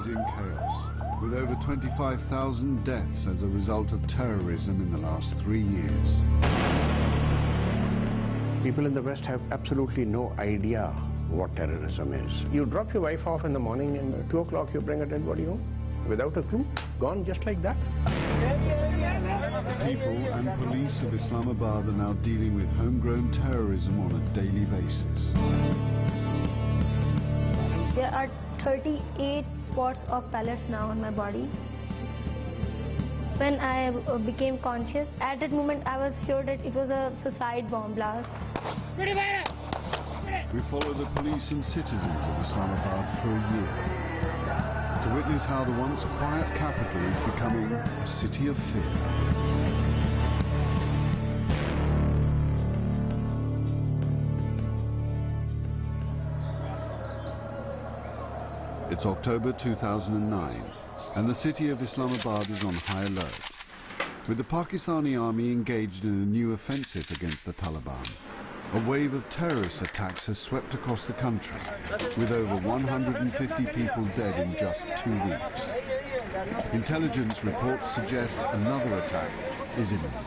is in chaos, with over 25,000 deaths as a result of terrorism in the last 3 years. People in the West have absolutely no idea what terrorism is. You drop your wife off in the morning and at 2 o'clock you bring a dead body home without a clue, gone just like that. The people and police of Islamabad are now dealing with homegrown terrorism on a daily basis. There are 38 spots of pellets now on my body. When I became conscious, at that moment I was sure that it was a suicide bomb blast. We follow the police and citizens of Islamabad for a year to witness how the once quiet capital is becoming a city of fear. It's October 2009, and the city of Islamabad is on high alert, with the Pakistani army engaged in a new offensive against the Taliban. A wave of terrorist attacks has swept across the country, with over 150 people dead in just 2 weeks. Intelligence reports suggest another attack is imminent.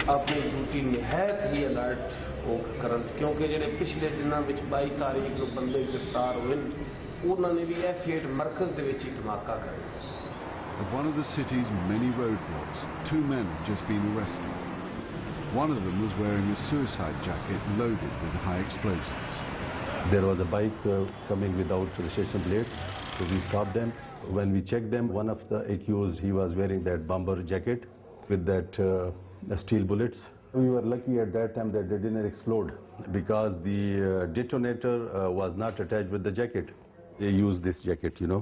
अपनी duty निहायत ही alert करन क्योंकि ਜਿਹੜੇ ਪਿਛਲੇ ਦਿਨਾਂ ਵਿੱਚ 22 ਤਾਰੀਖ ਨੂੰ ਬੰਦੇ ਗ੍ਰਿਫਤਾਰ ਹੋਏ ਉਹਨਾਂ ਨੇ ਵੀ F8 ਮਰਕਜ਼ ਦੇ ਵਿੱਚ ਹੀ ਧਮਾਕਾ ਕਰਿਆ. At one of the city's many roadblocks, 2 men have just been arrested. One of them was wearing a suicide jacket loaded with high explosives. There was a bike coming without registration plate, so we stopped them. When we checked them, one of the accused, he was wearing that bomber jacket with that steel bullets. We were lucky at that time that they didn't explode because the detonator was not attached with the jacket. They used this jacket, you know.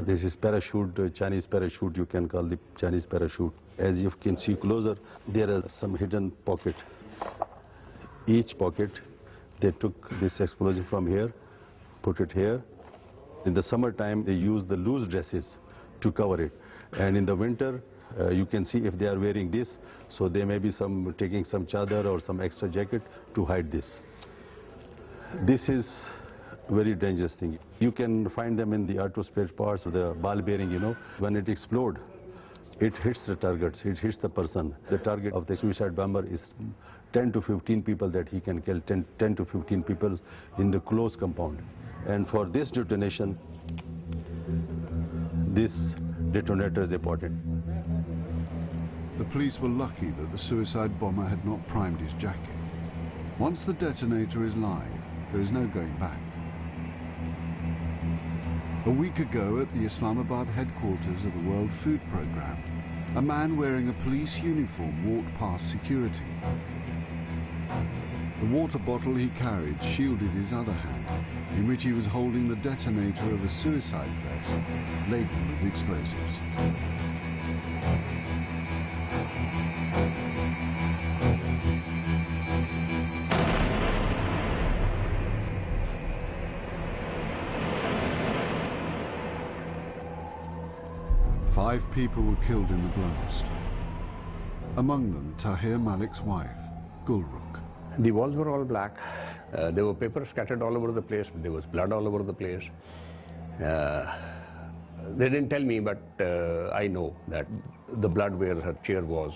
This is parachute, Chinese parachute, you can call the Chinese parachute. As you can see closer, there is some hidden pocket. Each pocket, they took this explosive from here, put it here. In the summertime, they use the loose dresses to cover it. And in the winter, you can see if they are wearing this, so they may be taking some chadar or some extra jacket to hide this. This is very dangerous thing. You can find them in the auto spare parts or the ball bearing, you know. When it explodes, it hits the targets, it hits the person. The target of the suicide bomber is 10 to 15 people that he can kill, 10 to 15 people in the close compound. And for this detonation, this detonator is important. The police were lucky that the suicide bomber had not primed his jacket. Once the detonator is live, there is no going back. A week ago at the Islamabad headquarters of the World Food Programme, a man wearing a police uniform walked past security. The water bottle he carried shielded his other hand, in which he was holding the detonator of a suicide vest labelled with explosives. Five people were killed in the blast. Among them, Tahir Malik's wife, Gulrukh. The walls were all black. There were papers scattered all over the place. There was blood all over the place. They didn't tell me, but I know that the blood where her chair was,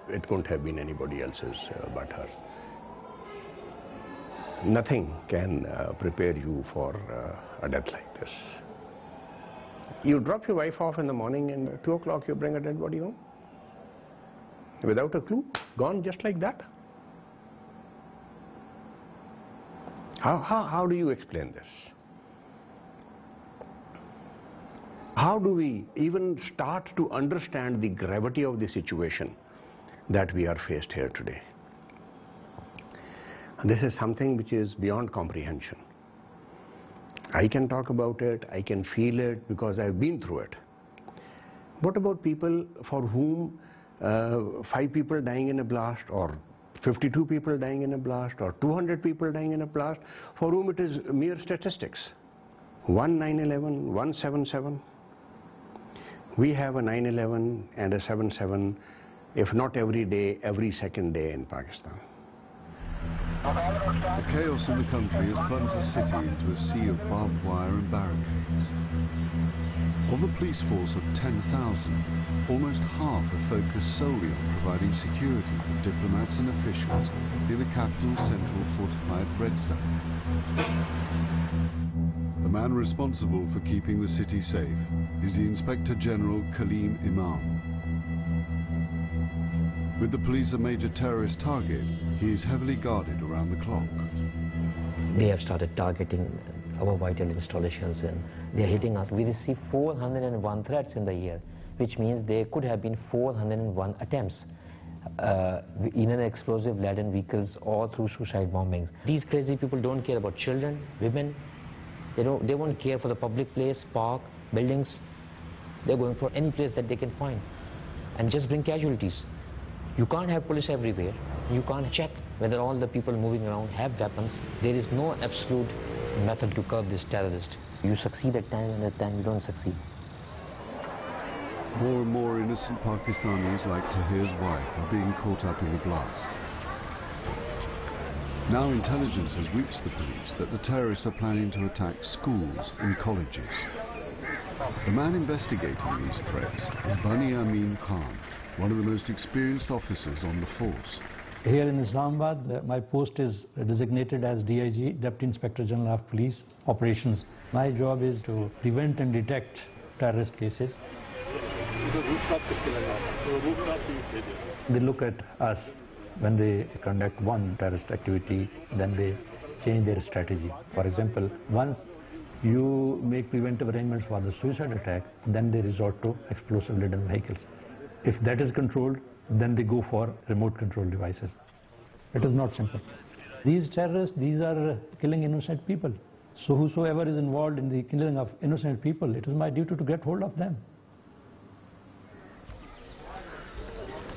it couldn't have been anybody else's but hers. Nothing can prepare you for a death like this. You drop your wife off in the morning and at 2 o'clock you bring a dead body home without a clue, gone just like that. How do you explain this? How do we even start to understand the gravity of the situation that we are faced here today? This is something which is beyond comprehension. I can talk about it, I can feel it because I've been through it. What about people for whom 5 people dying in a blast, or 52 people dying in a blast, or 200 people dying in a blast, for whom it is mere statistics? 1 9/11, 1 7/7. We have a 9/11 and a 7/7, if not every day, every second day in Pakistan. The chaos in the country has plunged the city into a sea of barbed wire and barricades. Of the police force of 10,000, almost half are focused solely on providing security for diplomats and officials near the capital's central fortified red zone. The man responsible for keeping the city safe is the Inspector General Kaleem Imam. With the police a major terrorist target, he is heavily guarded around the clock. They have started targeting our vital installations and they are hitting us. We received 401 threats in the year, which means there could have been 401 attempts in an explosive-laden vehicles or through suicide bombings. These crazy people don't care about children, women. They won't care for the public place, park, buildings. They're going for any place that they can find and just bring casualties. You can't have police everywhere. You can't check whether all the people moving around have weapons. There is no absolute method to curb this terrorist. You succeed at time and at time you don't succeed. More and more innocent Pakistanis like Tahir's wife are being caught up in the blast. Now intelligence has reached the police that the terrorists are planning to attack schools and colleges. The man investigating these threats is Bani Amin Khan, one of the most experienced officers on the force. Here in Islamabad, my post is designated as DIG, Deputy Inspector General of Police Operations. My job is to prevent and detect terrorist cases. They look at us when they conduct one terrorist activity, then they change their strategy. For example, once you make preventive arrangements for the suicide attack, then they resort to explosive-laden vehicles. If that is controlled, then they go for remote control devices. It is not simple. These terrorists, these are killing innocent people. So whosoever is involved in the killing of innocent people, it is my duty to get hold of them.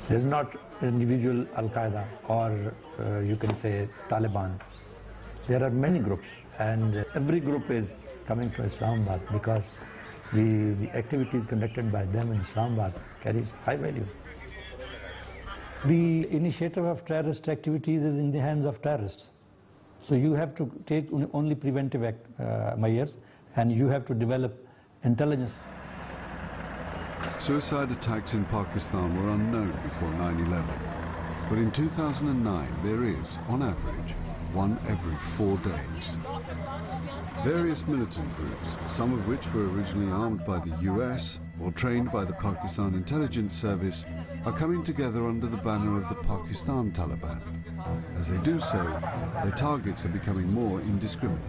There is not individual Al-Qaeda or you can say Taliban. There are many groups and every group is coming to Islamabad because the activities conducted by them in Islamabad carries high value. The initiative of terrorist activities is in the hands of terrorists. So you have to take only preventive measures and you have to develop intelligence. Suicide attacks in Pakistan were unknown before 9/11, but in 2009 there is, on average, one every 4 days. Various militant groups, some of which were originally armed by the US or trained by the Pakistan Intelligence Service, are coming together under the banner of the Pakistan Taliban. As they do so, their targets are becoming more indiscriminate.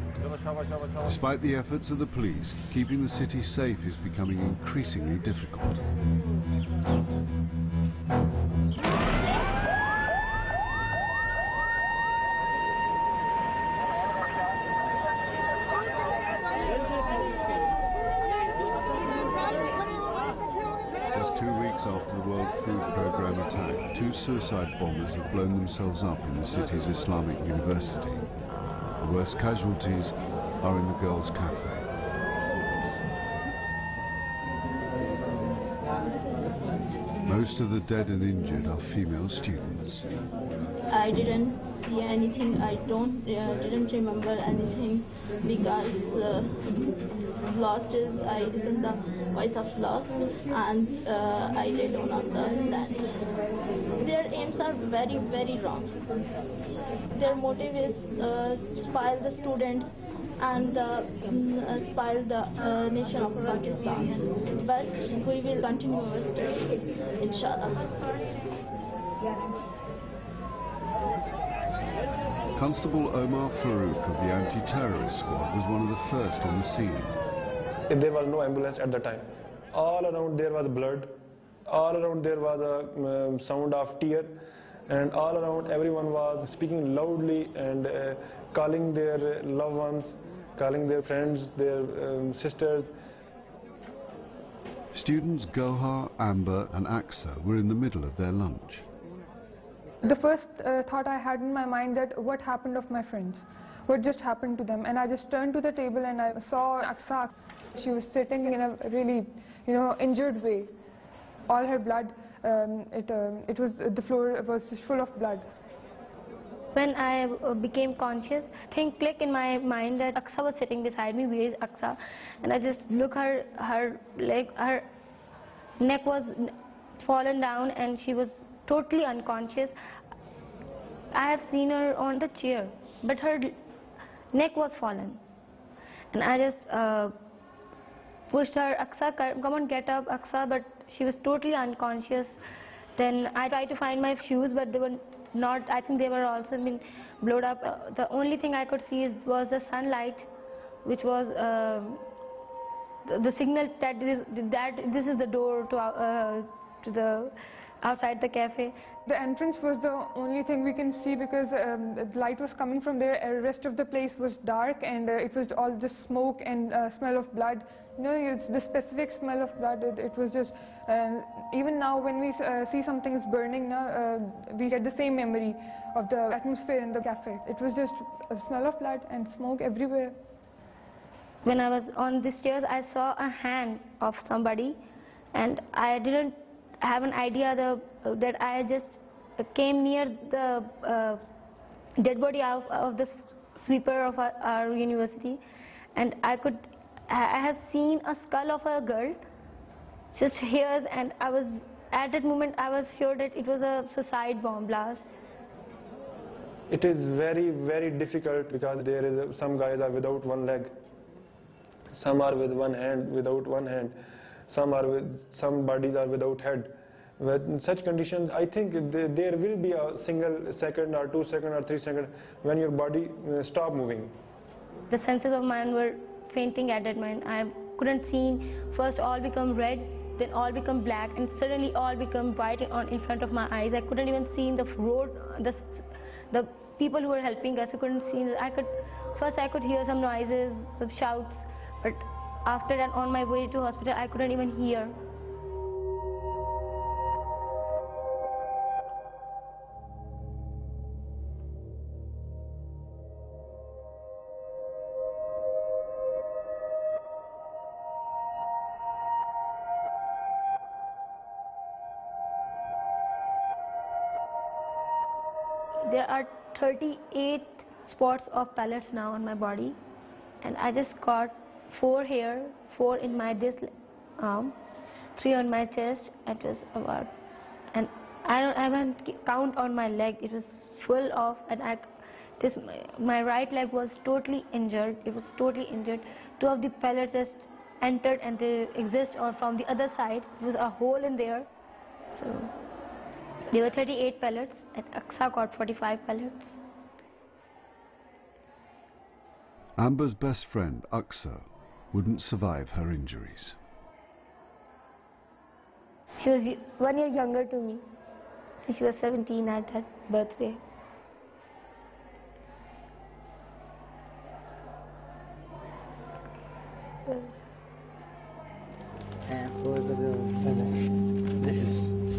Despite the efforts of the police, keeping the city safe is becoming increasingly difficult. Just 2 weeks after the World Food Programme attack, 2 suicide bombers have blown themselves up in the city's Islamic University. The worst casualties are in the girls' cafe. Most of the dead and injured are female students. I didn't see anything. I didn't remember anything because lost is I listened the voice of lost and I lay down on the land. Their aims are very, very wrong. Their motive is spoil the students and spoil the nation of Pakistan. But we will continue our study, inshallah. Constable Omar Farouk of the anti-terrorist squad was one of the first on the scene. There was no ambulance at the time. All around there was blood. All around there was a sound of tear. And all around everyone was speaking loudly and calling their loved ones, calling their friends, their sisters. Students Gohar, Amber and Aksa were in the middle of their lunch. The first thought I had in my mind that what happened of my friends, what just happened to them, and I just turned to the table and I saw Aksa. She was sitting in a really, injured way. All her blood, the floor was just full of blood. When I became conscious, thing clicked in my mind that Aqsa was sitting beside me. Where is Aqsa? And I just look her leg, her neck was fallen down and she was totally unconscious. I have seen her on the chair, but her neck was fallen. And I just pushed her, Aqsa, come on, get up, Aqsa, but she was totally unconscious. Then I tried to find my shoes, but they were not, I think they were also been blown up. The only thing I could see was the sunlight, which was the signal that this is the door to the outside the cafe. The entrance was the only thing we can see because the light was coming from there. The rest of the place was dark and it was all just smoke and smell of blood. You know, it's the specific smell of blood. It was just, even now when we see something is burning, we get the same memory of the atmosphere in the cafe. It was just a smell of blood and smoke everywhere. When I was on the stairs, I saw a hand of somebody, and I didn't have an idea that I just came near the dead body of the sweeper of our university, and I have seen a skull of a girl, just hairs, and at that moment I was sure that it was a suicide bomb blast. It is very, very difficult because there is some guys are without one leg, some are with one hand, without one hand, some bodies are without head. In such conditions, I think there will be a single second or 2 seconds or 3 seconds when your body stop moving. The senses of mine were fainting at that moment. I couldn't see. First all become red, then all become black, and suddenly all become white in front of my eyes. I couldn't even see in the road, the people who were helping us. I couldn't see. First I could hear some noises, some shouts, but after that, on my way to hospital, I couldn't even hear. There are 38 spots of pellets now on my body, and I just got 4 here, 4 in this arm, 3 on my chest. It was about, and I haven't count on my leg. It was full of, and my right leg was totally injured. It was totally injured. 2 of the pellets just entered, and they exist from the other side. There was a hole in there. So there were 38 pellets, and Aqsa got 45 pellets. Amber's best friend, Aqsa, wouldn't survive her injuries. She was 1 year younger to me. She was 17 at her birthday. And for this is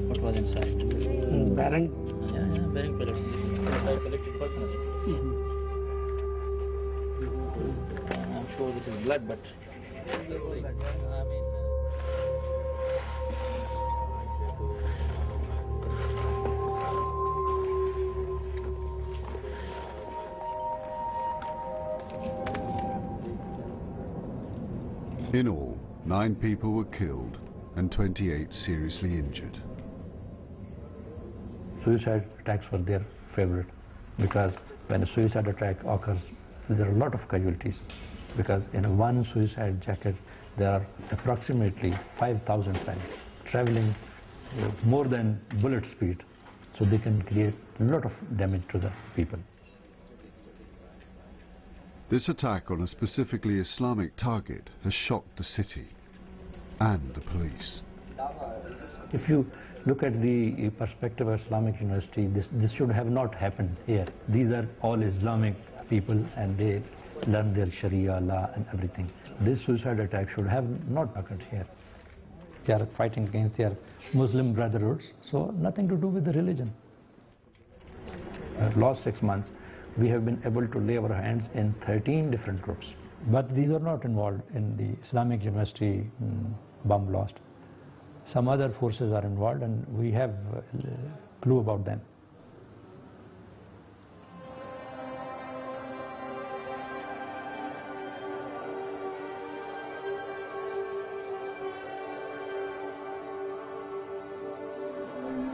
what was inside. Bearing? Yeah, bearing pellets. I collected personally. I'm sure this is blood, but In all, 9 people were killed and 28 seriously injured. Suicide attacks were their favorite because when a suicide attack occurs, there are a lot of casualties because in one suicide jacket there are approximately 5,000 men traveling more than bullet speed, so they can create a lot of damage to the people. This attack on a specifically Islamic target has shocked the city and the police. If you look at the perspective of Islamic University, this should have not happened here. These are all Islamic people and they learn their Sharia law and everything. This suicide attack should have not occurred here. They are fighting against their Muslim brotherhoods, so nothing to do with the religion. Last 6 months, we have been able to lay our hands in 13 different groups. But these are not involved in the Islamic University bomb blast. Some other forces are involved and we have a clue about them.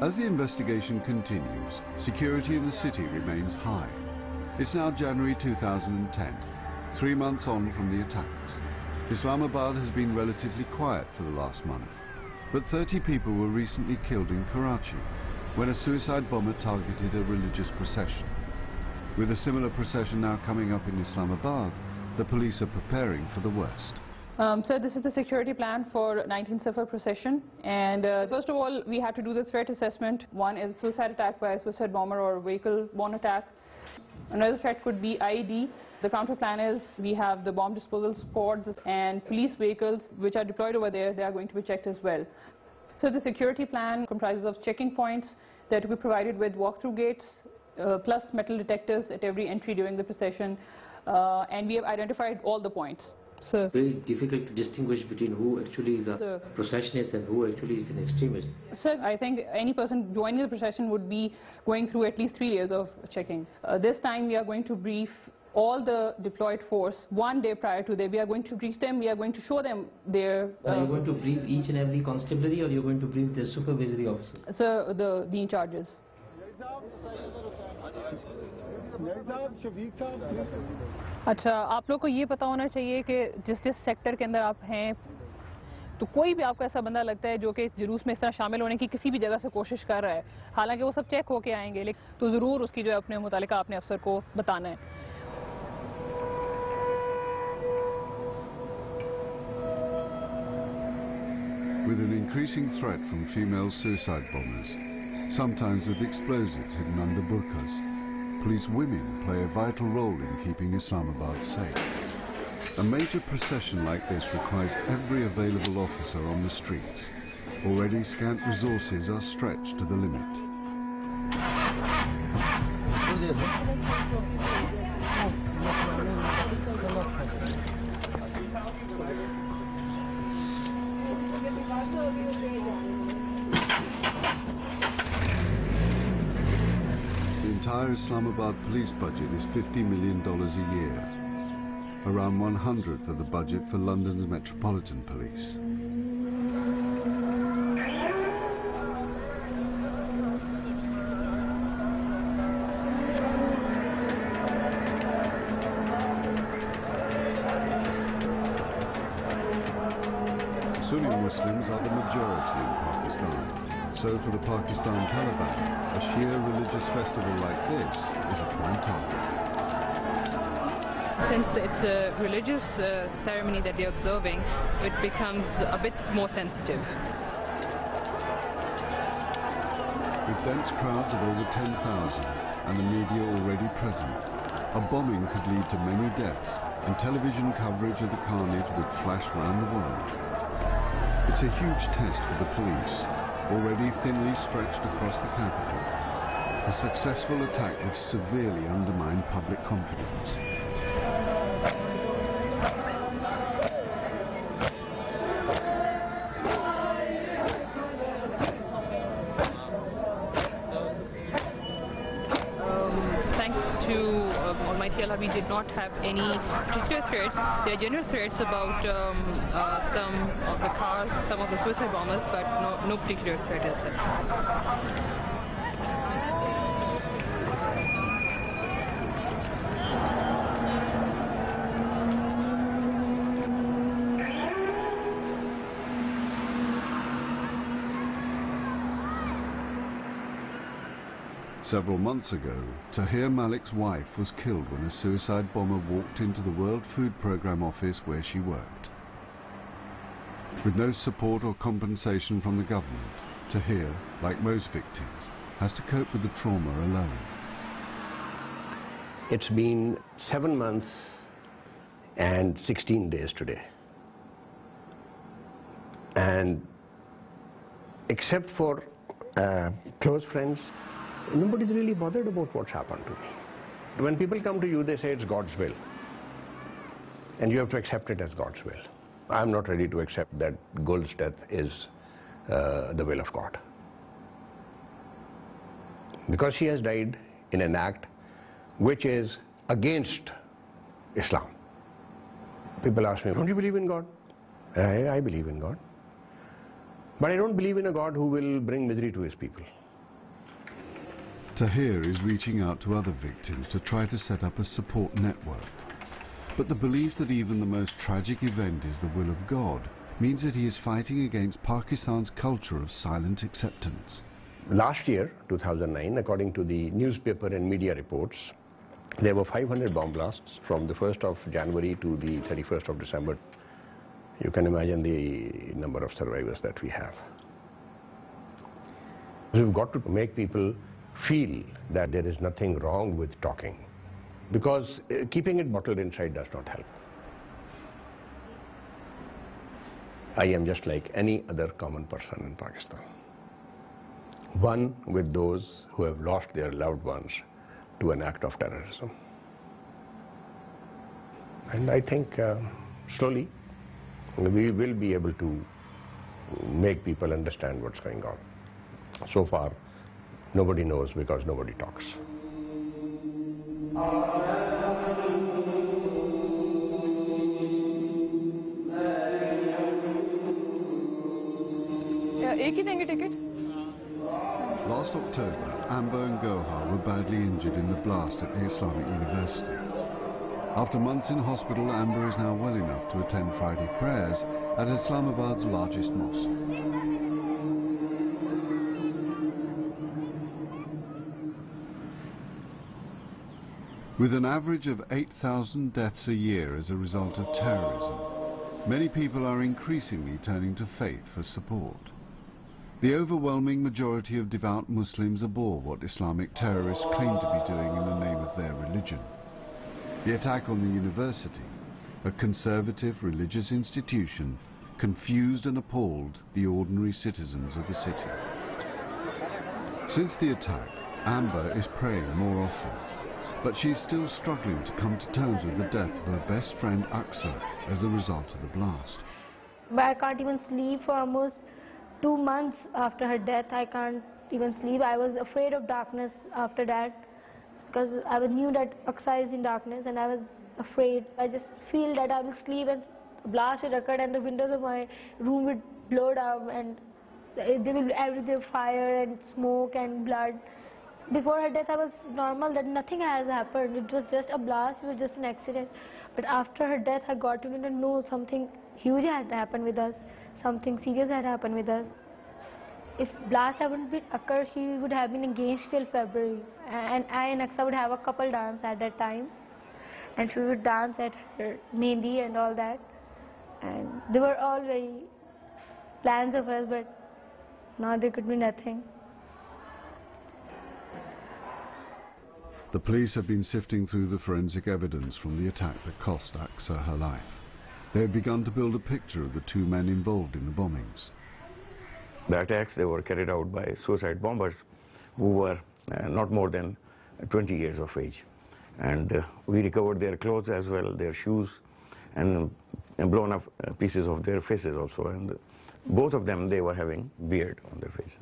As the investigation continues, security in the city remains high. It's now January 2010, 3 months on from the attacks. Islamabad has been relatively quiet for the last month, but 30 people were recently killed in Karachi when a suicide bomber targeted a religious procession. With a similar procession now coming up in Islamabad, the police are preparing for the worst. So this is the security plan for 19th Safar procession, and first of all we have to do the threat assessment. One is suicide attack by a suicide bomber or vehicle-borne attack. Another threat could be IED. The counter plan is we have the bomb disposal squads and police vehicles which are deployed over there. They are going to be checked as well. So the security plan comprises of checking points that will be provided with walk-through gates plus metal detectors at every entry during the procession, and we have identified all the points. So it's very difficult to distinguish between who actually is a processionist and who actually is an extremist. So I think any person joining the procession would be going through at least 3 years of checking. This time we are going to brief all the deployed force 1 day prior to that. We are going to brief them, we are going to show them their... Are you going to brief each and every constabulary, or you are going to brief the supervisory officer? So the in charges. अच्छा, आप लोग को ये पता होना चाहिए कि जिस जिस सेक्टर के अंदर आप हैं, तो कोई भी आपको ऐसा बंदा लगता है जो कि जुलूस में इस तरह शामिल होने की किसी भी जगह से कोशिश कर रहा है, हालांकि वो सब चेक होके आएंगे, लेकिन तो ज़रूर उसकी जो है अपने मुतालिका अपने अफसर को बताना है. With an increasing threat from female suicide bombers, sometimes with explosives hidden under burqas, police women play a vital role in keeping Islamabad safe. A major procession like this requires every available officer on the streets. Already scant resources are stretched to the limit. The entire Islamabad police budget is $50 million a year, around 1/100th of the budget for London's Metropolitan Police. Sunni Muslims are the majority in Pakistan. So for the Pakistan Taliban, a Shia religious festival like this is a prime target. Since it's a religious ceremony that they're observing, it becomes a bit more sensitive. With dense crowds of over 10,000 and the media already present, a bombing could lead to many deaths, and television coverage of the carnage would flash round the world. It's a huge test for the police, already thinly stretched across the capital. A successful attack would severely undermine public confidence. Thanks to Almighty Allah, we did not have any particular threats. There are general threats about some of the cars, some of the suicide bombers, but no particular threat as such. Several months ago, Tahir Malik's wife was killed when a suicide bomber walked into the World Food Programme office where she worked. With no support or compensation from the government, Tahir, like most victims, has to cope with the trauma alone. It's been 7 months and 16 days today. And except for close friends, nobody's really bothered about what's happened to me. When people come to you, they say it's God's will. And you have to accept it as God's will. I'm not ready to accept that Gul's death is the will of God. Because she has died in an act which is against Islam. People ask me, don't you believe in God? I believe in God. But I don't believe in a God who will bring misery to his people. Tahir is reaching out to other victims to try to set up a support network. But the belief that even the most tragic event is the will of God means that he is fighting against Pakistan's culture of silent acceptance. Last year, 2009, according to the newspaper and media reports, there were 500 bomb blasts from the 1st of January to the 31st of December. You can imagine the number of survivors that we have. We've got to make people feel that there is nothing wrong with talking, because keeping it bottled inside does not help. I am just like any other common person in Pakistan, one with those who have lost their loved ones to an act of terrorism. And I think slowly we will be able to make people understand what's going on. So far, nobody knows because nobody talks. Last October, Amber and Gohar were badly injured in the blast at the Islamic University. After months in hospital, Amber is now well enough to attend Friday prayers at Islamabad's largest mosque. With an average of 8,000 deaths a year as a result of terrorism, many people are increasingly turning to faith for support. The overwhelming majority of devout Muslims abhor what Islamic terrorists claim to be doing in the name of their religion. The attack on the university, a conservative religious institution, confused and appalled the ordinary citizens of the city. Since the attack, Amber is praying more often, but she's still struggling to come to terms with the death of her best friend Aqsa as a result of the blast. But I can't even sleep for almost 2 months after her death. I can't even sleep. I was afraid of darkness after that, because I knew that Aqsa is in darkness and I was afraid. I just feel that I will sleep and a blast will occur and the windows of my room will blow down and there will be everywhere fire and smoke and blood. Before her death I was normal, that nothing has happened. It was just a blast, it was just an accident. But after her death I got to know something huge had happened with us. Something serious had happened with us. If blast hadn't been occurred, she would have been engaged till February. And I and Aqsa would have a couple dance at that time. And she would dance at her mehndi and all that. And they were all very plans of us, but now there could be nothing. The police have been sifting through the forensic evidence from the attack that cost Aqsa her life. They have begun to build a picture of the two men involved in the bombings. The attacks, they were carried out by suicide bombers who were not more than 20 years of age. And we recovered their clothes as well, their shoes, and blown up pieces of their faces also. And both of them, they were having beard on their faces.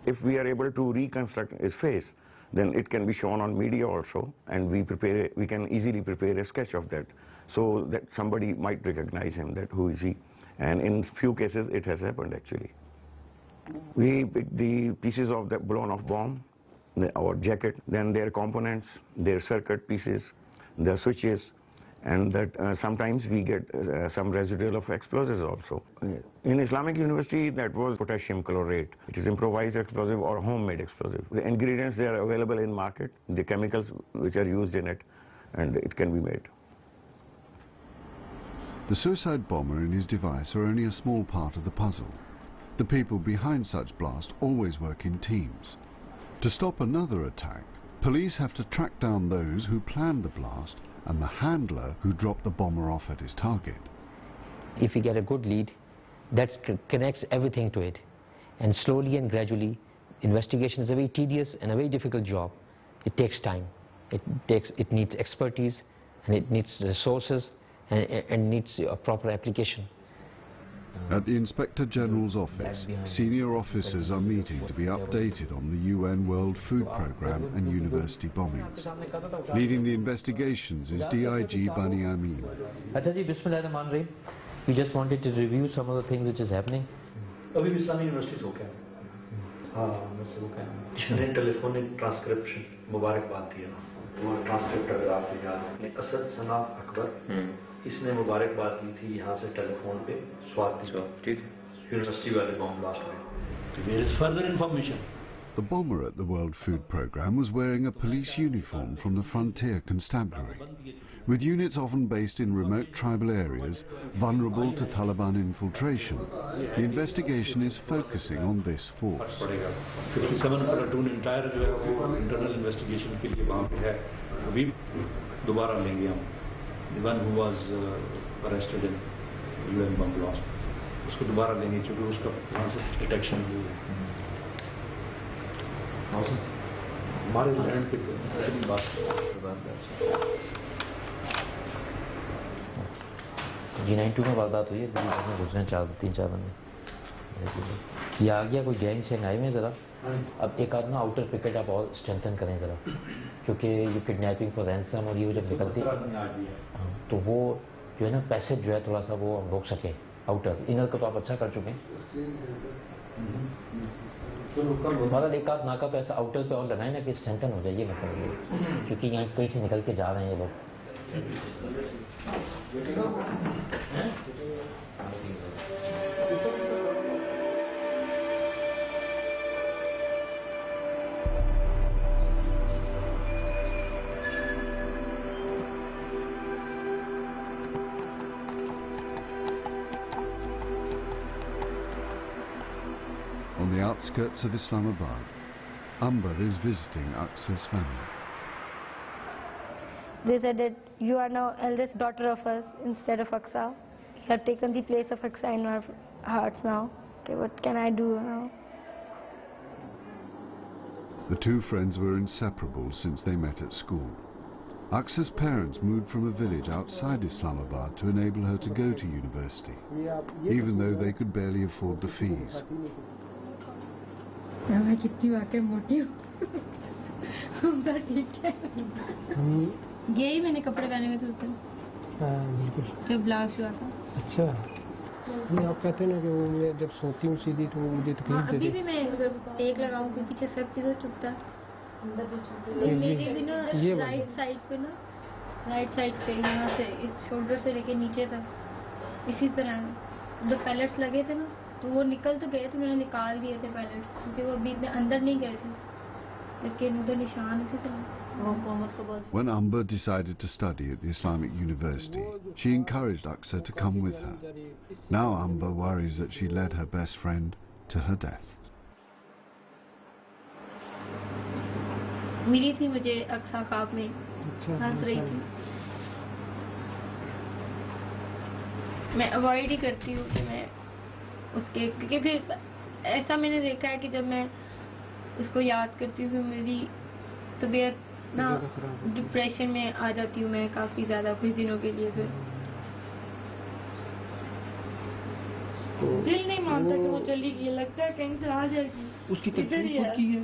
If we are able to reconstruct his face, then it can be shown on media also, and we can easily prepare a sketch of that, so that somebody might recognize him, that who is he. And in few cases it has happened actually. We picked the pieces of the blown off bomb, our jacket, then their components, their circuit pieces, the switches, and that sometimes we get some residual of explosives also. In Islamic University, that was potassium chlorate. It is improvised explosive or homemade explosive. The ingredients, they are available in market, the chemicals which are used in it, and it can be made. The suicide bomber and his device are only a small part of the puzzle. The people behind such blasts always work in teams. To stop another attack, police have to track down those who planned the blast and the handler who dropped the bomber off at his target. If we get a good lead, that connects everything to it. And slowly and gradually, investigation is a very tedious and a very difficult job. It takes time. It needs expertise, and it needs resources, and needs a proper application. At the Inspector General's office, senior officers are meeting to be updated on the UN World Food Programme and university bombings. Leading the investigations is DIG Bani Amin. We just wanted to review some of the things which is happening. ہاں میں سے وہ کہنا جس نے telephonic transcription مبارکباد دیا وہ ٹرانسکرپٹ اگر آپ کو یاد ہے اسد ثنا اکبر اس نے مبارکباد دی تھی یہاں سے ٹیلیفون پہ سوات یونیورسٹی والے بام بلاسٹ میں. There is further information. The bomber at the World Food Programme was wearing a police uniform from the Frontier Constabulary. With units often based in remote tribal areas vulnerable to Taliban infiltration, the investigation is focusing on this force. 57 platoon entire جو ہے وہ internal investigation کے لیے وہاں پہ ہے. ابھی دوبارہ لیں گے ہم. The one who was arrested in UN bomb blast. اس کو دوبارہ لیں گے چونکہ اس کا وہاں سے ڈیٹیکشن ہوئی ہے. ہمارے لینڈ پہ G92 میں واردات ہوئی ہے گزرے ہیں 3-4 بندے. یہ آ گیا کوئی گینگ شینگ آئی میں ذرا. اب ایک آدھ نا آؤٹر پکٹ آپ اور اسٹرینتھن کریں ذرا کیونکہ یہ کڈنیپنگ فور رینسم اور یہ جب نکلتی تو وہ جو ہے نا پیسے جو ہے تھوڑا سا وہ روک سکے. آؤٹر انر کا تو آپ اچھا کر چکے ہیں. ہمارا ایک آدھ ناکہ پہ ایسا آؤٹر پہ اور لگائیں نا کہ اسٹرینتھن ہو جائے یہ مطلب کیونکہ یہاں کہیں سے نکل کے جا رہے ہیں یہ لوگ. On the outskirts of Islamabad, Amber is visiting Aqsa's family. They said that you are now eldest daughter of us instead of Aqsa. You have taken the place of Aqsa in our hearts now. Okay, what can I do now? The two friends were inseparable since they met at school. Aqsa's parents moved from a village outside Islamabad to enable her to go to university, even though they could barely afford the fees. میں کتنی واقعی موٹی ہوں ٹھیک ہے یہی میں نے کپڑے پہنے ہوئے تھے جو بلاسٹ ہوا تھا. اچھا نہیں آپ کہتے ہیں نا کہ وہ میں جب سوتی ہوں سیدھی تو مجھے تکلیف دیتی ہے. ابھی بھی میں اگر ٹیک لگاؤں کہ پیچھے سب چیزیں چپتا میری بھی نا رائٹ سائڈ پہ نا رائٹ سائڈ پہ یہاں سے اس شولڈر سے لے کے نیچے تک اسی طرح دو پیلٹس لگے تھے نا تو وہ نکل تو گئے تھے میں نے نکال دیے تھے پیلٹس کیونکہ وہ ابھی اتنے اندر نہیں گئے تھے لیکن ادھر نشان اسی طرح. When Amber decided to study at the Islamic University, she encouraged Aqsa to come with her. Now Amber worries that she led her best friend to her death. ملی تھی مجھے اقصا خواب میں ہنس رہی تھی. میں اوائڈ ہی کرتی ہوں کہ میں اس کے کیونکہ پھر ایسا میں نے دیکھا ہے کہ جب میں اس کو یاد کرتی ہوں میری طبیعت نا ڈپریشن میں آ جاتی ہوں میں کافی زیادہ کچھ دنوں کے لیے. پھر دل نہیں مانتا کہ وہ چلی گئی لگتا ہے کہیں سے آ جائے گی. اس کی تکلیف خود کی ہے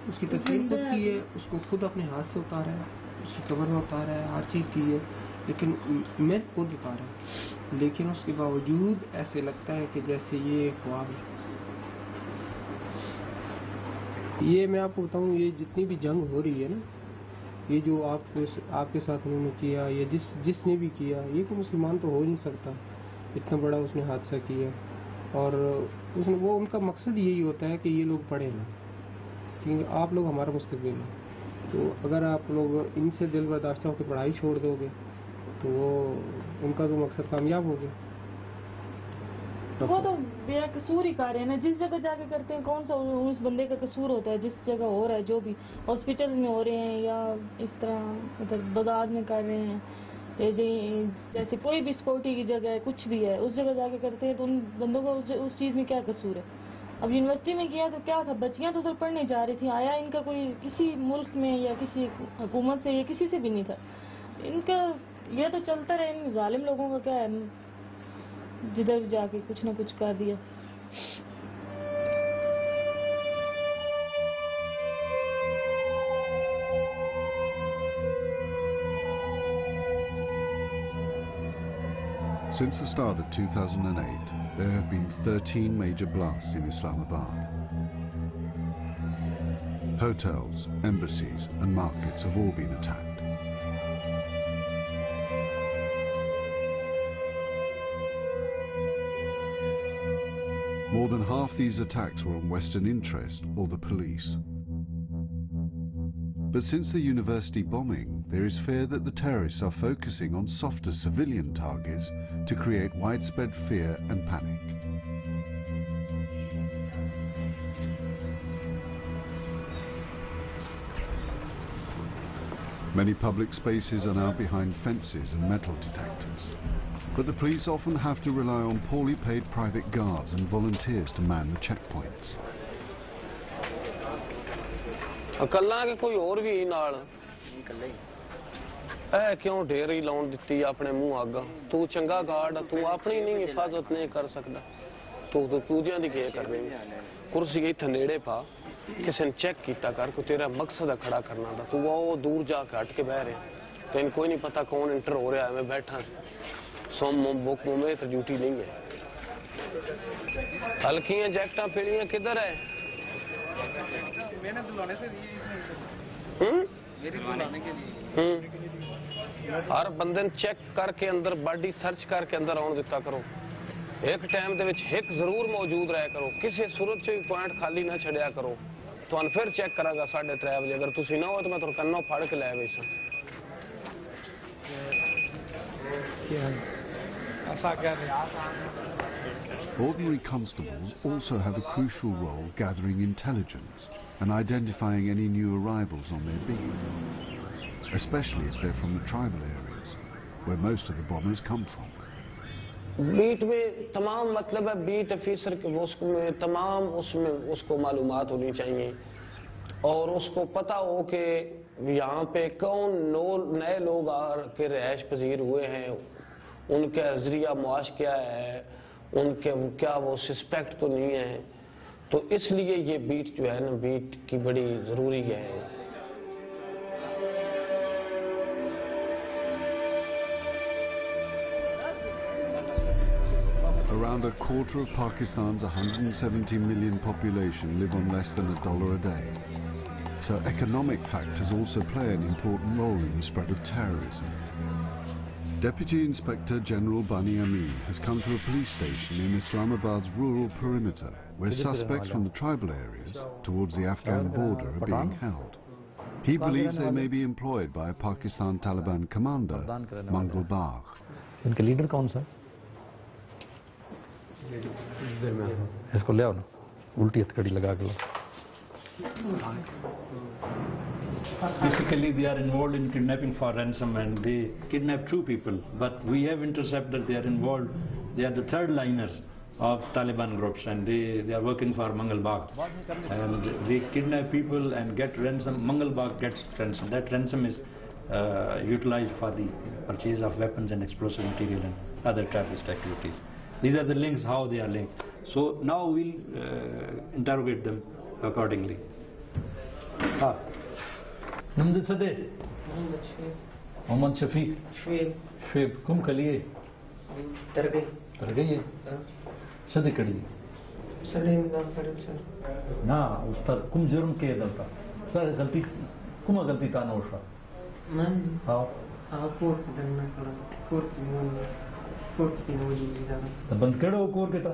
اس کی تکلیف خود کی ہے اس کو خود اپنے ہاتھ سے اتارا ہے اس کی قبر میں اتارا ہے ہر چیز کی ہے لیکن میں خود اتارا ہے لیکن اس کے باوجود ایسے لگتا ہے کہ جیسے یہ خواب ہے. یہ میں آپ کو بتاؤں یہ جتنی بھی جنگ ہو رہی ہے نا یہ جو آپ کے ساتھ انہوں نے کیا یا جس نے بھی کیا یہ کوئی مسلمان تو ہو نہیں سکتا اتنا بڑا اس نے حادثہ کیا اور وہ ان کا مقصد یہی ہوتا ہے کہ یہ لوگ پڑھیں نا کیونکہ آپ لوگ ہمارا مستقبل ہے تو اگر آپ لوگ ان سے دل برداشتہ ہو کے پڑھائی چھوڑ دو گے تو وہ ان کا تو مقصد کامیاب ہو گیا. وہ تو بے قصور ہی کر رہے ہیں نا جس جگہ جا کے کرتے ہیں کون سا اس بندے کا قصور ہوتا ہے جس جگہ ہو رہا ہے جو بھی ہاسپٹل میں ہو رہے ہیں یا اس طرح مطلب بازار میں کر رہے ہیں جیسے کوئی بھی سیکورٹی کی جگہ ہے کچھ بھی ہے اس جگہ جا کے کرتے ہیں تو ان بندوں کو اس چیز میں کیا قصور ہے. اب یونیورسٹی میں کیا تو کیا تھا بچیاں تو ادھر پڑھنے جا رہی تھیں آیا ان کا کوئی کسی ملک میں یا کسی حکومت سے یا کسی سے بھی نہیں تھا ان کا یہ تو چلتا رہے ان ظالم لوگوں کا کیا ہے جدھر جا کے کچھ نہ کچھ کر دیا. Since the start of 2008, there have been 13 major blasts in Islamabad. Hotels, embassies and markets have all been attacked. More than half these attacks were on Western interest or the police. But since the university bombing, there is fear that the terrorists are focusing on softer civilian targets to create widespread fear and panic. Many public spaces are now behind fences and metal detectors. But the police often have to rely on poorly paid private guards and volunteers to man the checkpoints. अकल्ला के कोई और भी नाल ऐ क्यों ढेर ही लाउन दित्ती अपने मुंह आगा तू चंगा गार्ड तू अपनी नहीं हिफाजत नहीं कर सकदा तू दूजियां दी के कर रही कुर्सी इत्थे नेड़े पा किसी ने चेक किया कर को तेरा मकसद है खड़ा करना दा तू वो दूर जाके हट के बह रहे तेन कोई नहीं पता कौन इंटर हो रहा है मैं बैठा सोम बुक में तो ड्यूटी नहीं है हल्कियां जैकटा पीड़ियां किधर है हर बंदे ने चेक करके अंदर बॉडी सर्च करके अंदर आने दिता करो एक टाइम दे विच हिक जरूर मौजूद रहा करो किसी सूरत च भी पॉइंट खाली ना छड़िया करो तुहानू फिर चेक करागा 3:30 बजे अगर तुसी ना हो तो मैं तुहानू कन्नों फड़ के लै वैसा Ordinary constables also have a crucial role gathering intelligence and identifying any new arrivals on their beat, especially if they're from the tribal areas, where most of the bombers come from. Beat में तमाम मतलब है beat officer के उसमें तमाम उसमें उसको मालूमात होनी चाहिए और उसको पता हो कि यहाँ पे कौन नए लोग आके रिहाइश पजीर हुए हैं उनका जरिया मुआश क्या है उनके क्या वो सस्पेक्ट तो नहीं है तो इसलिए ये बीट जो है ना बीट की बड़ी ज़रूरी है Around a quarter of Pakistan's 170 million population live on less than $1 a day. So economic factors also play an important role in the spread of terrorism. Deputy Inspector General Bani Amin has come to a police station in Islamabad's rural perimeter where suspects from the tribal areas towards the Afghan border are being held. He believes they may be employed by a Pakistan Taliban commander, Mangal Bagh. इनके leader कौन सा इसको ले आओ ना उल्टी हथकड़ी लगा के लो Basically, they are involved in kidnapping for ransom and they kidnap 2 people. But we have intercepted they are involved. They are the third liners of Taliban groups and they are working for Mangal Bagh. And they kidnap people and get ransom. Mangal Bagh gets ransom. That ransom is utilized for the purchase of weapons and explosive material and other terrorist activities. These are the links, how they are linked. So now we'll interrogate them accordingly. नमदे सदे मोहम्मद शफीक शुएब कुम खलिए तर गई है सदे कड़ी सड़े में काम करे sir ना उस्ताद कुम जुर्म के दलता सर गलती कुम गलती का नोशा मैं हां कोर्ट करना पड़ा कोर्ट की मौजूदगी दा तो बंद करो कोर्ट के तो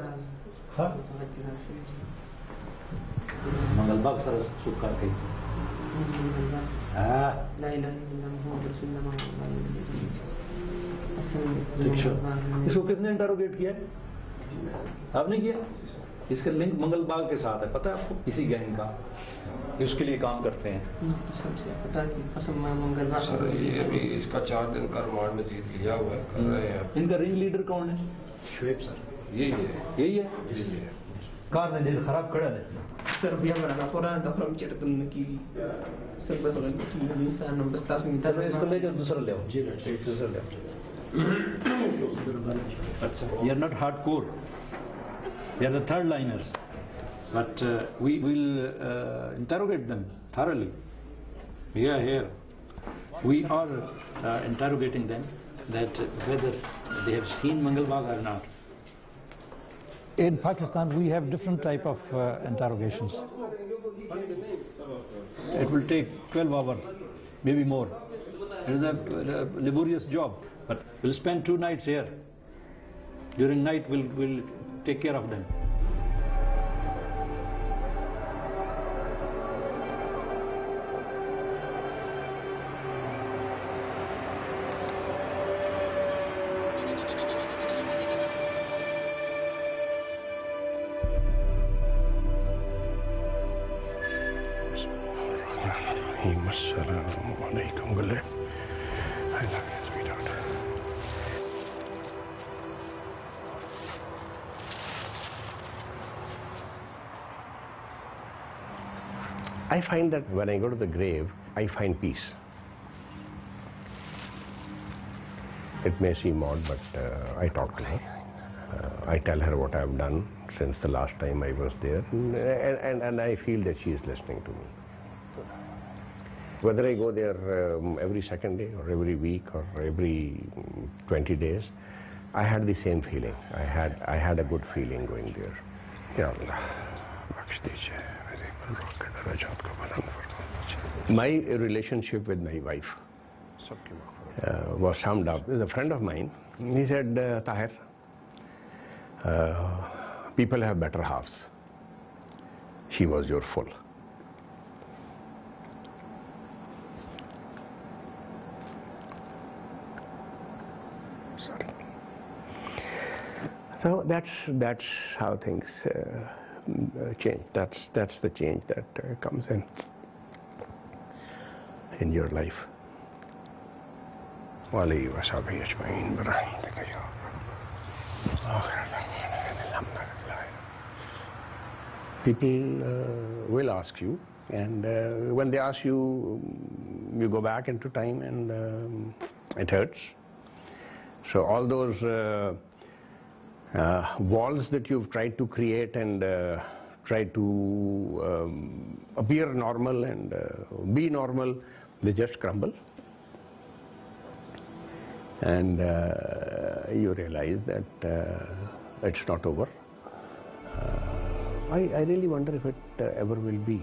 हां मंगल बाग सर सुकर के لا إله إلا الله محمد رسول الله इसको किसने इंटरोगेट किया आपने किया इसका लिंक मंगल बाग के साथ है पता है आपको इसी गैंग का उसके लिए काम करते हैं सबसे पता कि कसम मंगल बाग सर ये अभी इसका 4 दिन का रिमांड मजीद लिया हुआ है कर रहे हैं इनका रिंग लीडर कौन है शुएब सर यही है कार ने दिल खराब करा दे सर भैया बड़ा कुरान तो हम चढ़ तुमने की सब बस इंसान हम बस तास में इसको ले जाओ दूसरा ले आओ जी दूसरा ले आओ अच्छा you are not hardcore they are the third liners but we will interrogate them thoroughly here we are interrogating them that whether they have seen Mangal Bagh or not In Pakistan, we have different type of interrogations. It will take 12 hours, maybe more. It is a laborious job, but we'll spend 2 nights here. During night, we'll take care of them. I find that when I go to the grave, I find peace. It may seem odd, but I talk to her. I tell her what I've done since the last time I was there, and I feel that she is listening to me. Whether I go there every second day or every week or every 20 days, I had the same feeling. I had a good feeling going there. Ya Allah, my relationship with my wife was summed up. There's a friend of mine. He said, Tahir, people have better halves. She was your full. So that's how things change. That's the change that comes in your life. People will ask you, and when they ask you, you go back into time, and it hurts. So all those walls that you've tried to create and try to appear normal and be normal, they just crumble. And you realize that it's not over. I really wonder if it ever will be.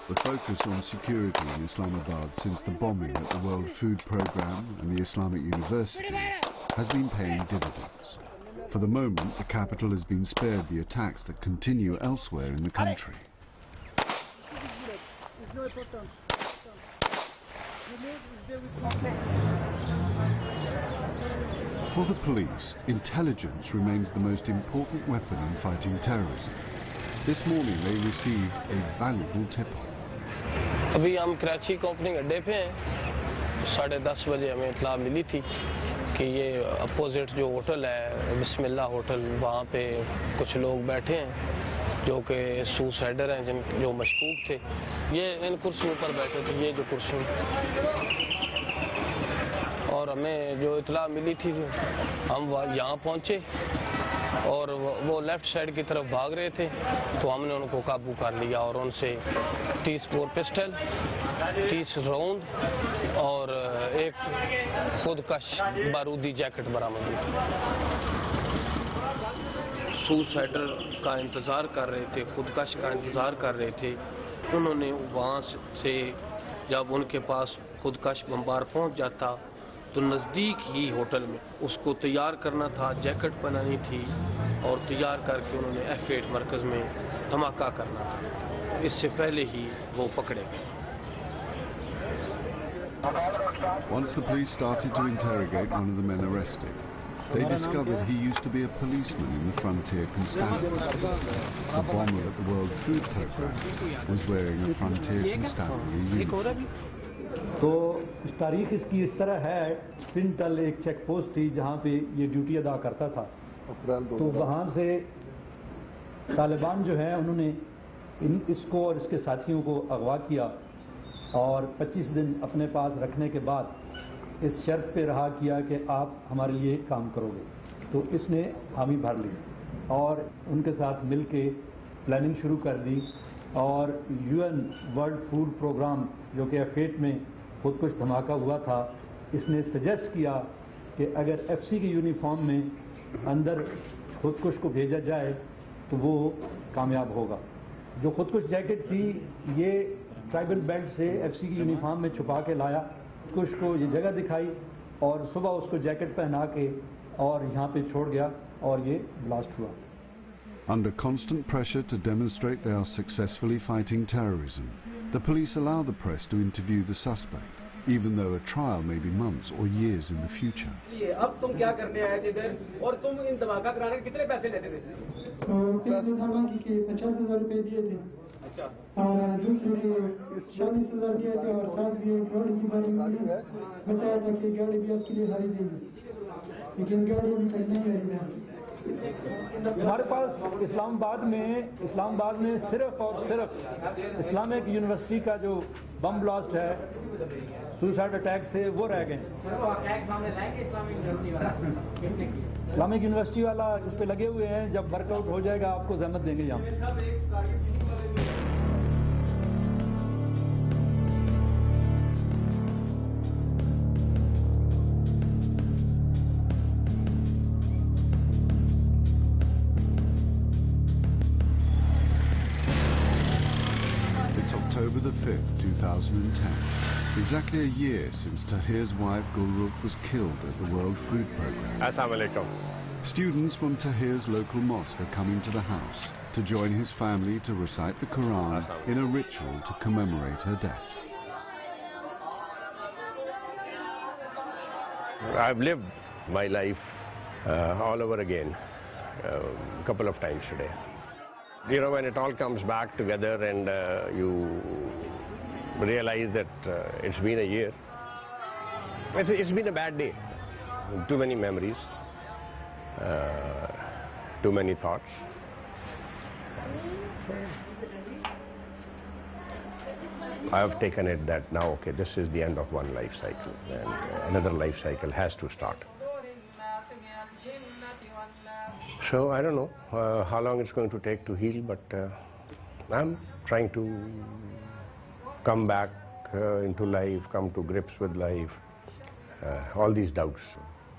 The focus on security in Islamabad since the bombing at the World Food Programme and the Islamic University has been paying dividends. For the moment, the capital has been spared the attacks that continue elsewhere in the country. For the police, intelligence remains the most important weapon in fighting terrorism. This morning they received a valuable tip-off. अभी हम कराची के opening अड्डे पे हैं। 10:30 बजे हमें इत्तला मिली थी कि ये अपोजिट जो होटल है बिस्मिल्लाह होटल, वहाँ पे कुछ लोग बैठे हैं जो कि सुसाइडर हैं, जो मशकूक थे। ये इन कुर्सियों पर बैठे थे, ये जो कुर्सियों, और हमें जो इत्तला मिली थी हम यहाँ पहुँचे और वो लेफ्ट साइड की तरफ भाग रहे थे, तो हमने उनको काबू कर लिया और उनसे 30 बोर पिस्टल, 30 राउंड और एक खुदकश बारूदी जैकेट बरामद हुई। सुसाइडर का इंतज़ार कर रहे थे, खुदकश का इंतज़ार कर रहे थे। उन्होंने वहाँ से जब उनके पास खुदकश बम्बार पहुँच जाता तो नज़दीक ही होटल में उसको तैयार करना था, जैकेट बनानी थी और तैयार करके उन्होंने F8 मरकज़ में धमाका करना था। इससे पहले ही वो पकड़े गए। Once the police started to interrogate one of the men arrested, they discovered he used to be a policeman in the frontier constabulary. The bomber at the World Food Programme was wearing a frontier constabulary uniform. तो तारीख इसकी इस तरह है, pintail एक check post थी जहाँ पे ये ड्यूटी अदा करता था। तो वहाँ से तालिबान जो है उन्होंने इसको और इसके साथियों को अगवा किया और 25 दिन अपने पास रखने के बाद इस शर्त पे रहा किया कि आप हमारे लिए काम करोगे। तो इसने हामी भर ली और उनके साथ मिलके प्लानिंग शुरू कर दी और UN वर्ल्ड फूड प्रोग्राम जो कि F8 में खुद कुछ धमाका हुआ था, इसने सजेस्ट किया कि अगर FC की यूनिफॉर्म में अंदर खुदकुश को भेजा जाए तो वो कामयाब होगा। जो खुदकुश जैकेट थी ये ट्राइबल बेल्ट से FC की यूनिफॉर्म में छुपा के लाया, कुछ को ये जगह दिखाई और सुबह उसको जैकेट पहना के और यहाँ पे छोड़ गया और ये ब्लास्ट हुआ। Under constant pressure to demonstrate they are successfully fighting terrorism, the police allow the press to interview the suspect, even though a trial may be months or years in the future. अब तुम क्या करने आए थे इधर और तुम इन धमाका कराने के कितने पैसे लेते थे? पिछले धमाके के 50,000 रुपए दिए थे। अच्छा। और दूसरे के 40,000 दिए थे और साथ भी एक गाड़ी की बारी में बताया था कि गाड़ी भी आपके लिए हारी देगी, लेकिन गाड़ी अभी तक नहीं आई है। हमारे पास इस्लामाबाद में सिर्फ और सिर्फ इस्लामिक यूनिवर्सिटी का जो बम ब्लास्ट है, सुसाइड अटैक थे, वो रह गए। इस्लामिक यूनिवर्सिटी वाला उस पर लगे हुए हैं, जब वर्कआउट हो जाएगा आपको जहमत देंगे यहाँ। October the 5th, 2010, exactly a year since Tahir's wife Gulrukh was killed at the World Food Programme. Assalamu alaikum. Students from Tahir's local mosque are coming to the house to join his family to recite the Quran in a ritual to commemorate her death. I've lived my life all over again a couple of times today. You know, when it all comes back together and you realize that it's been a year, it's been a bad day. Too many memories, too many thoughts. I have taken it that now, okay, this is the end of one life cycle and another life cycle has to start. So I don't know how long it's going to take to heal, but I'm trying to come back into life, come to grips with life. All these doubts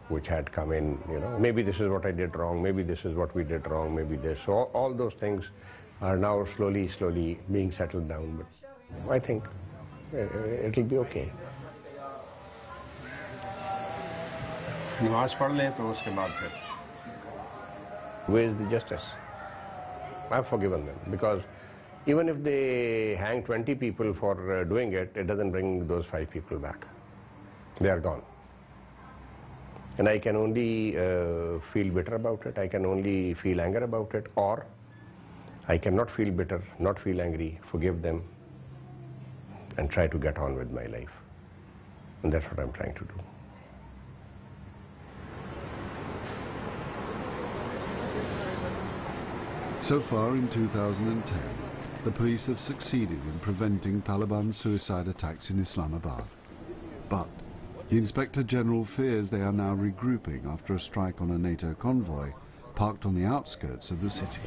which had come in, you know, maybe this is what I did wrong, maybe this is what we did wrong, maybe this. So all those things are now slowly being settled down, but I think it'll be okay. नमाज पढ़ लें तो उसके बाद फिर where is the justice? I've forgiven them because even if they hang 20 people for doing it, it doesn't bring those 5 people back. They are gone. And I can only feel bitter about it, I can only feel anger about it, or I cannot feel bitter, not feel angry, forgive them and try to get on with my life. And that's what I'm trying to do. So far in 2010, the police have succeeded in preventing Taliban suicide attacks in Islamabad. But the Inspector General fears they are now regrouping after a strike on a NATO convoy parked on the outskirts of the city.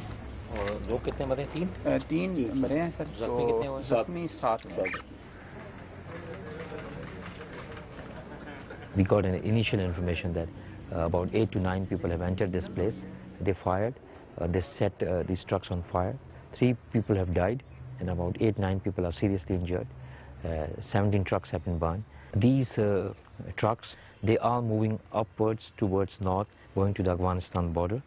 We got an initial information that about 8 to 9 people have entered this place. They fired. They set these trucks on fire. 3 people have died and about 8-9 people are seriously injured. 17 trucks have been burned. These trucks, they are moving upwards towards north, going to the Afghanistan border.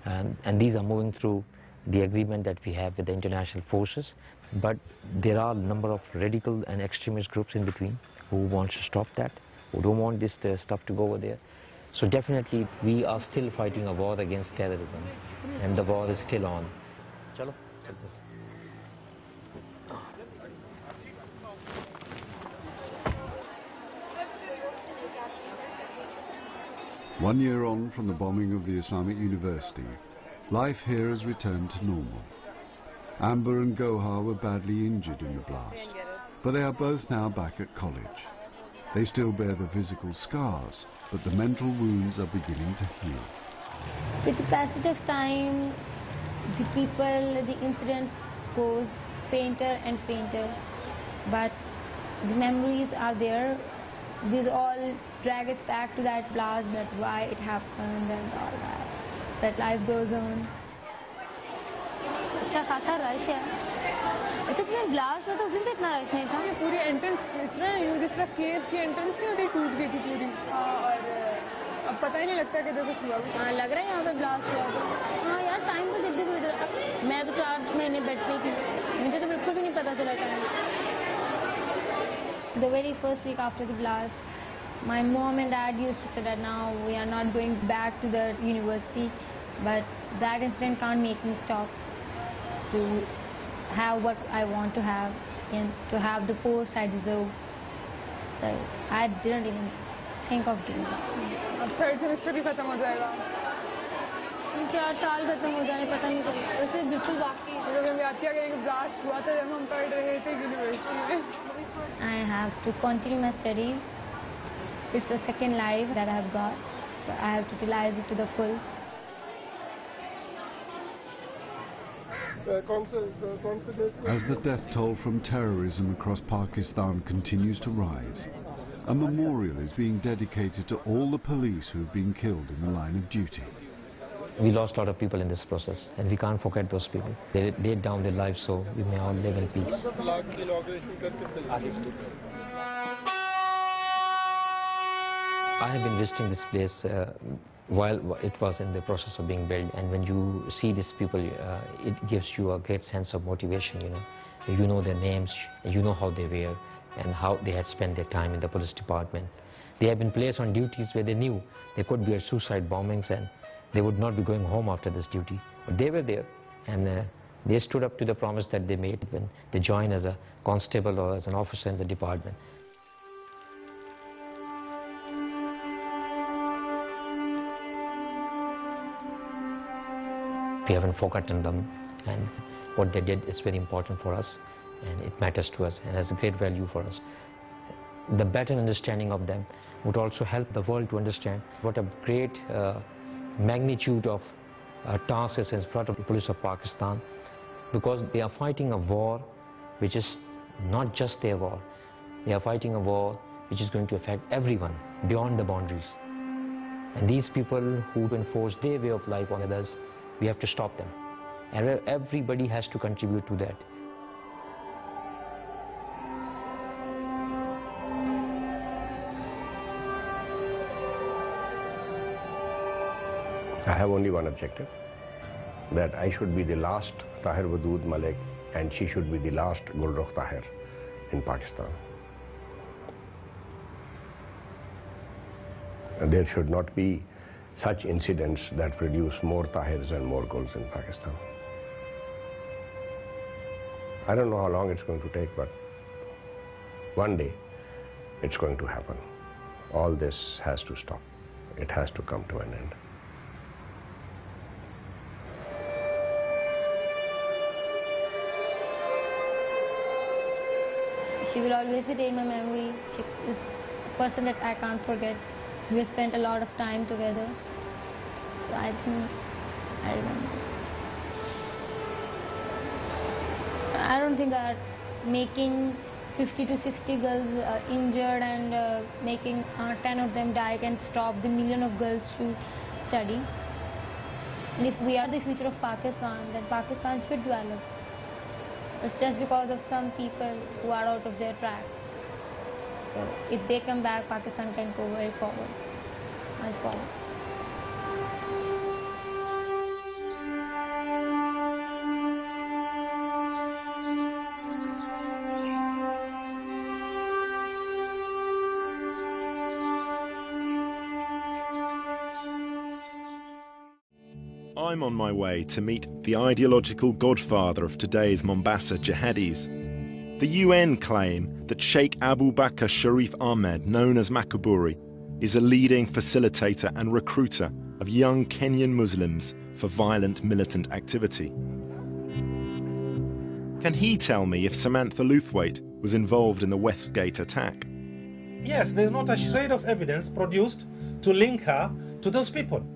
And these are moving through the agreement that we have with the international forces. But there are a number of radical and extremist groups in between who want to stop that, who don't want this stuff to go over there. So definitely we are still fighting a war against terrorism, and the war is still on. Chalo. 1 year on from the bombing of the Islamic University, life here has returned to normal. Amber and Gohar were badly injured in the blast, but they are both now back at college. They still bear the physical scars, but the mental wounds are beginning to heal. With the passage of time, the people, the incidents goes painter and painter, but the memories are there. These all drag us back to that blast, that why it happened and all that life goes on. अच्छा खासा rush है। अच्छा तुम्हें blast में तो उस दिन तो इतना रश नहीं था। पूरी एंट्रेंस इस तरह जिस तरह केव की एंट्रेंस नहीं होती, टूट गई थी पूरी। और अब पता ही नहीं लगता कि कुछ हुआ। हाँ लग रहा है यहाँ पे ब्लास्ट हुआ था। हाँ यार टाइम तो जल्दी हुई था। मैं तो 4 महीने बैठ गई थी, मुझे तो बिल्कुल भी नहीं पता चला time. The very first week after the blast, my mom and dad used to say that now we are not going back to the university, but that incident can't make me stop to have what I want to have and to have the post I deserve. So I didn't even think of giving up. अब third semester भी खत्म हो जाएगा। 4 साल खत्म हो जाने पता नहीं चला। वैसे बिल्कुल बाकी जब हमें याद किया कि ब्लास्ट हुआ था जब हम पढ़ रहे थे यूनिवर्सिटी में। I have to continue my study. It's the second life that I have got, so I have to utilize it to the full. As the death toll from terrorism across Pakistan continues to rise, a memorial is being dedicated to all the police who have been killed in the line of duty. We lost a lot of people in this process, and we can't forget those people. They laid down their lives so we may all live in peace. I have been visiting this place while it was in the process of being built, and when you see these people, it gives you a great sense of motivation, you know. You know their names, you know how they were, and how they had spent their time in the police department. They have been placed on duties where they knew there could be a suicide bombings and they would not be going home after this duty. But they were there, and they stood up to the promise that they made when they joined as a constable or as an officer in the department. We haven't forgotten them, and what they did is very important for us, and it matters to us and has a great value for us. The better understanding of them would also help the world to understand what a great magnitude of task is in front of the police of Pakistan, because they are fighting a war which is not just their war. They are fighting a war which is going to affect everyone beyond the boundaries. And these people who enforce their way of life on others, we have to stop them. And everybody has to contribute to that. I have only one objective, that I should be the last Tahir Wadood Malik and she should be the last Gulrukh Tahir in Pakistan. And there should not be such incidents that produce more Tahirs and more Guls in Pakistan. I don't know how long it's going to take, but one day it's going to happen. All this has to stop. It has to come to an end. She will always be there in my memory. She is a person that I can't forget. We spent a lot of time together. So I think I remember. I don't think that making 50 to 60 girls injured and making 10 of them die can stop the million of girls to study. And if we are the future of Pakistan, then Pakistan should develop. It's just because of some people who are out of their track. So if they come back, Pakistan can go very forward, much forward. I'm on my way to meet the ideological godfather of today's Mombasa jihadis. The UN claim that Sheikh Abu Bakr Sharif Ahmed, known as Makaburi, is a leading facilitator and recruiter of young Kenyan Muslims for violent militant activity. Can he tell me if Samantha Luthwaite was involved in the Westgate attack? Yes, there's not a shred of evidence produced to link her to those people.